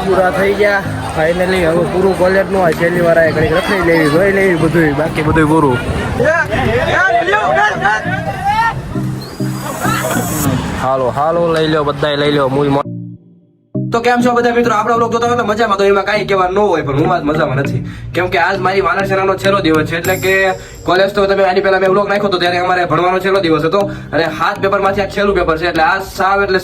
પૂરા થઈ ગયા ફાઇનલી. હવે પૂરું કોલેજનું આ છેલ્લી વાર ઘડીક રખાઈ લેવી જોઈ લેવી બધું, બાકી બધું પૂરું. હાલો હાલો લઈ લો, બધા લઈ લો. તો કેમ છો બધા મિત્રો? આપણા બ્લોગ જોતા હોય તો મજામાં, તો એમાં કાંઈ કહેવા ન હોય, પણ હું મજામાં નથી. કેમ કે આજ મારી વાનર સેનાનો છેલ્લો દિવસ છે. એટલે કે કોલેજ તો તમે આની પહેલા મેં બ્લોગ નાખ્યો હતો ત્યારે અમારે ભણવાનો છેલ્લો દિવસ હતો, અને 7 પેપરમાંથી આ છેલ્લું પેપર છે. એટલે આ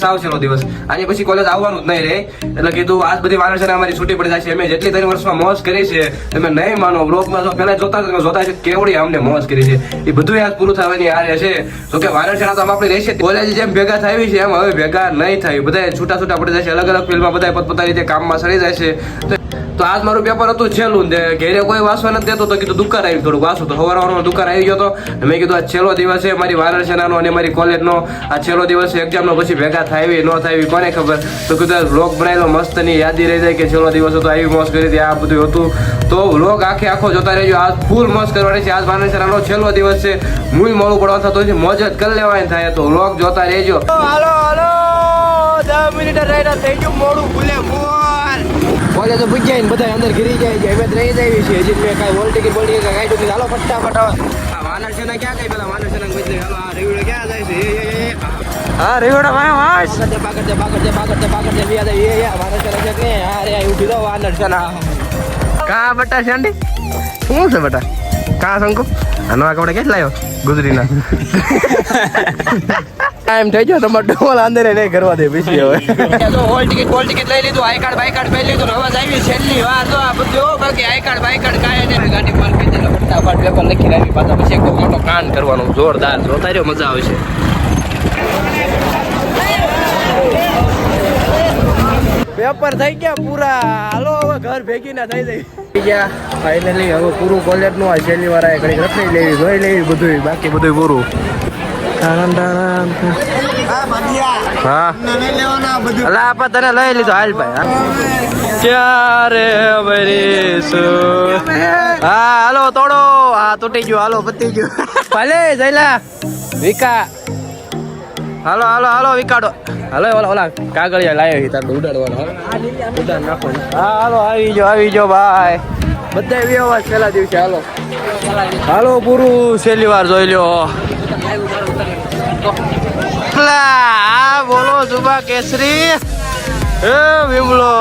સાવ છેલ્લો દિવસ. આની પછી કોલેજ આવવાનું જ નહીં રહે. એટલે કીધું આજ બધી વાનર સેના અમારી છૂટી પડી જાય છે. અમે જેટલી 3 વર્ષમાં મોજ કરી છે તમે નહીં માનો. બ્લોગમાં જો પહેલા જોતા છે કેવડી અમને મોજ કરી છે, એ બધું આજ પૂરું થવાની આરે છે. તો કે વાનર સેના તો આપણી રહેશે. કોલેજ જેમ ભેગા થઈ છે એમ હવે ભેગા નહીં થાય. બધા છૂટા પડી જાય છે, અલગ અલગ ફિલ્ડમાં બધા પોતપોતાની રીતે કામમાં સડી જાય છે. તો આજ મારું પેપર હતું છેલ્લું, ઘેરે કોઈ વાંચવા નથી દેતો, તો કીધું દુકાન આવી થોડુંક વાંચું. તો સવારમાં દુકાન આવી ગયો હતો. મેં કીધું આ છેલ્લો દિવસ છે મારી વાનર સેનાનો અને મારી કોલેજનો. આ છેલ્લો દિવસ છે એક્ઝામનો, પછી ભેગા થાય ન થાય કોને ખબર. તો કીધું વ્લોગ બનાવેલો મસ્તની યાદી રહી જાય કે છેલ્લો દિવસ હતો, આવી મોજ કરી હતી, આ બધું હતું. તો વ્લોગ આખો જોતા રહેજો. આજ ફૂલ મોજ કરવાની છે. આજ વાનર સેનાનો છેલ્લો દિવસ છે. મૂળ મોડું પડવા થતું છે, મોજ જ કરી લેવાની થાય. તો વ્લોગ જોતા રહેજો. હાલો હાલો 10 મિનિટ રહી થઈ ગયું મોડું ભૂલે બોલ. કોલેજ તો પૂછાય ને બધા અંદર ઘરી જાય છે. હવે રહી જાય છે. હજી મેં કાંઈ વોલ ટિકિટ કાંઈ હાલો ફટાફટ. વાનર સેના ક્યાં ગઈ? પેલા વાનર સેના બદલે રેવડો ક્યાં જાય છે? હા રેવડો ભાઈ વાસ પાકડ દે વાનર સેના છે ને. અરે ઉભી દો વાનર સેના. કા બટા શાંડી શું છે બટા? કા શંકુ નવા કપડા કેટલા આવ્યો ગુજરીના? ટાઈમ થઈ ગયો તમારે ડોલ અંદર નહીં કરવા દે પછી. હવે હોલ ટિકિટ લઈ લીધું, આઈ કાર્ડ બાઈ કાર્ડ પહેરી લીધું. હવે આવી છેલ્લી વાર તો આ બધું બાકી આઈ કાર્ડ બાઈ કાર્ડ કાંઈ નહીં. ગાડી પાર્ક કરી દેલો, ફટાફટ પેપર લખી આવી પાછા. પછી એક મોટો કાંડ કરવાનો જોરદાર. જોતા રહ્યો, મજા આવશે. પેપર થઈ ગયા પૂરા. હાલો હવે ઘર ભેગી ના થઈ ગયા ફાઇનલી. હવે પૂરું કોલેજનું આ છેલ્લી વાર ઘડીક રખાઈ લેવી જોઈ લેવી બધું, બાકી બધું પૂરું. હા અલા તને લઈ લીધો. હાલ ભાઈ ક્યારે હા હાલો તોડો. હા તૂટી ગયું. હાલો પતી ગયું. ભલે જયલા વિકા. હાલો હાલો હાલો વિકાડો. હાલો ઓલા કાગળિયા લાવ્યો તાર ઉડાડવાનો. ઉડાડ નાખો. હા હાલો આવી જાઓ ભાઈ. બધા વ્યવહાર છેલ્લા દિવસે. હાલો હાલો પૂરું છેલ્લી વાર જોઈ લ્યો. બોલો સુભા કેસરી વિમલો.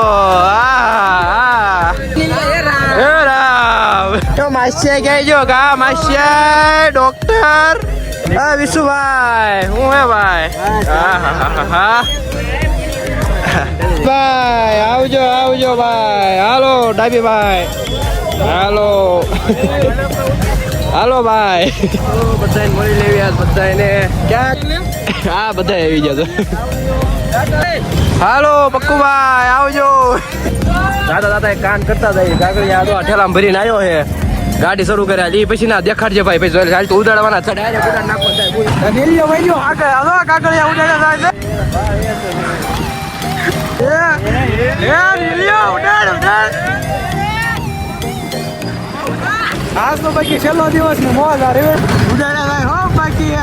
માસ્યા ક્યાં જો કા માસ્યા ડોક્ટર વિશુભાઈ હું હે ભાઈ. ભાઈ આવજો ભાઈ. હાલો ડાબી ભાઈ. હાલો હાલો ભાઈ. બધાને મળી લેવી આજ બધાને. ક્યાં હા બધા આવી ગયા. હાલો પક્કુભાઈ આવજો. દાદા એક કાન કરતા જાય. કાગળિયા તો ઠેલામાં ભરીને આવ્યો છે. ગાડી શરૂ કર્યા એ પછી ના દેખાડજે ભાઈ. પછી હાલ તો ઉડાડવાના છે. ડાયરેક્ટ ઉડાડ નાખો કાગળિયા ઉડાડ્યા આજ તો બાકી છેલ્લો દિવસ ને મોજ આ રેવે ઉડાડ્યા થાય હો બાકી.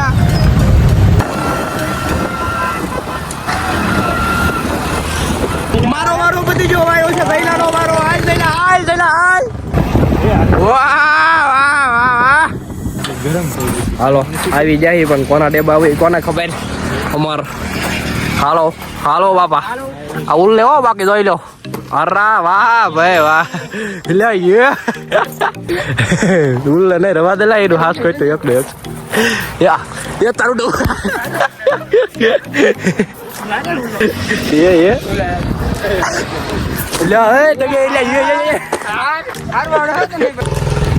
મારો વારો બધી જો આવ્યો છે. પહેલાનો વારો હાલ વાહ ગરમ થઈ ગયું. હાલો આવી જાય પણ કોના ડેબા હોય કોને ખબર અમાર. હાલો હાલો બાપા આ ઉલ લેવો બાકી જોઈ લો. અરા વાહ ભાઈ વાહ. લે ઉલ નહીં રવા દે લા. એનું હાથ કોઈ તો એકડે એક યા તારું ડો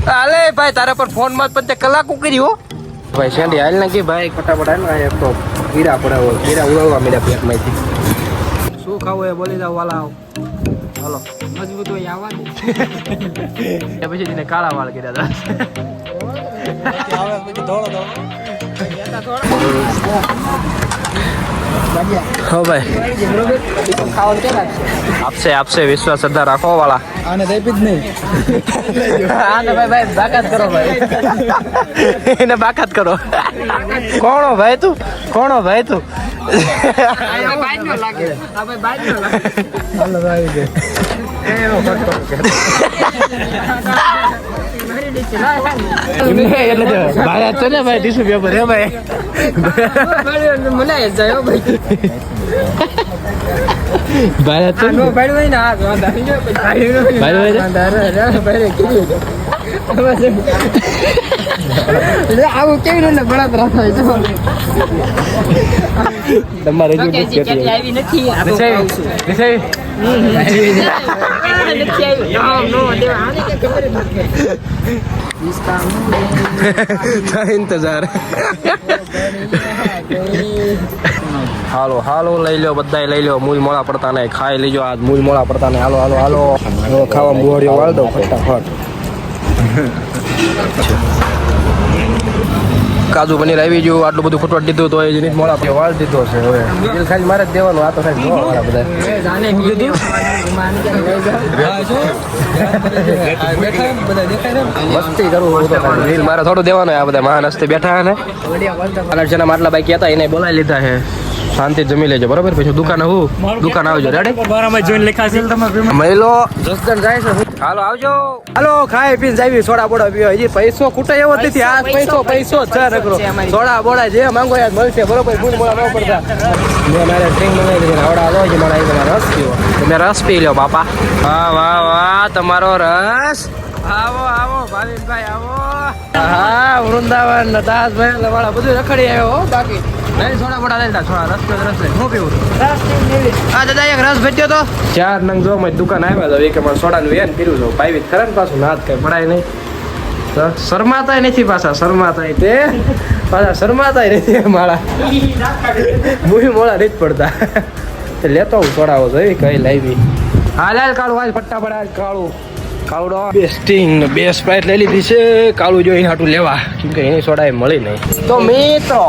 હાલે ભાઈ. તારા પર ફોન માં 5 કલાક કરી હો ભાઈ. શેન્ડી હાલ નાખી ભાઈ ફટાફટ. હાલ એક તો કીડા પડાવો. કીડા ઉડવા મળ્યા પેટમાંથી. શું ખાવું એ બોલી જાવ વાલા. હાલો મજબૂત હોય આવવા દે. પછી એને કાળા વાળ કર્યા હતા. હો ભાઈ આપશે વિશ્વાસ શ્રદ્ધા રાખો વાળા આને તો આપી જ નહીં. આને ભાઈ બાકાત કરો ભાઈ એને બાકાત કરો કોણો ભાઈ તું હાલો ભાઈ દે. એટલે ભારત છે ને ભાઈ ટીશ્યુ પેપર હે ભાઈ ભારત છે ને? આવું કેવી રીતે બળતરા થાય છે તમારે જો આવી નથી ઇંતજાર હાલો લઈ લો બધા લઈ લો મૂલ મોળા પડતા નહીં ખાઈ લેજો આજ મૂલ મોળા પડતા નહીં હાલો ખાવા બુહારીઓ વાળ દો ફટાફટ કાજુ પનીર આવી ગયું આટલું બધું ખોટવાટ દીધું તો એ જીનિસ મોળા પે વાળ દીધો છે હવે બિલ ખાલી મારે જ દેવાનું આ તો ખાલી જોવા વાળા બધા મસ્તી કરું બિલ મારે થોડું દેવાનું આ બધા મહાન હસ્તે બેઠા ને જેના માટલા બાઈક હતા એને બોલાવી લીધા છે શાંતિ જમી લેજો બરોબર પછી દુકાન આવજો રેડી મહિલો જસદન જાય છે હાલો આવજો હાલો ખાઈ પીને જાવી સોડા બોડા પીવા હજી પૈસો ખૂટે એવો જ નથી આ પૈસો જ છે નકરો સોડા બોડા જે માંગો યાદ મળશે બરોબર ફૂલ મોડા ન પડતા મેં મારે ડ્રિંક મંગાવી દીધી આવડા આલો છે મારા રસ પીવો તમે રસ પી લો બાપા વાહ તમારો રસ આવો ભાવિનભાઈ આવો હા વૃંદાવન દાસભાઈ વાળા બધું રખડી આવ્યો બાકી નહીં સોડા બોડા લઈ છોડા રસ હું પીવું હા દાદા એક રસ ભેટ્યો તો 4 નંગ જો મેં દુકાન આવ્યા તો એક અમારે સોડાનું વેન પીરું છું પાવી ખરા ને પાછું નાત કઈ પડાય નહીં શરમાતાય નથી શરમાતાય નથી મારા મૂવી મોડા નથી પડતા લેતો હું સોડાવો જોઈ કઈ લાવી હાલ કાળું હાલ ફટ્ટા પડા કાળું બેસ્ટિંગ બે સ્પ્રાઇટ લઈ લીધી છે કાળું જોઈને હાટું લેવા કેમ કે એની સોડા મળી નહીં તો મિત્રો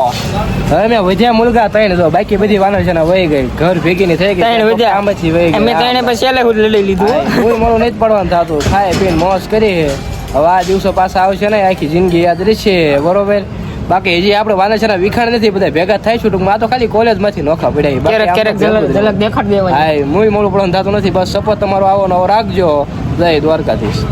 હવે મેં વધ્યા મુલગા 3 જો બાકી બધી વાનર છે ને વહી ગઈ ઘર ભેગી ની થઈ ગઈ 3 વધ્યા આમાંથી વહી ગઈ અમે 3 પછી છેલ્લે લઈ લીધું કોઈ મોડું નહીં પડવાનું થતું ખાય પીને મોજ કરી હવે આ દિવસો પાછા આવશે ને આખી જિંદગી યાદ રહેશે બરોબર બાકી હજી આપણે વાનર વિખાણ નથી બધા ભેગા થાય છું ટૂંકમાં આ તો ખાલી કોલેજ માંથી નોખા પડ્યા ક્યારેક ઝલક દેખાડ દેવાની હા મૂવી મોડું પડવાનું થતું નથી બસ સપોર્ટ તમારો આવો નવો રાખજો જય દ્વારકાધીશ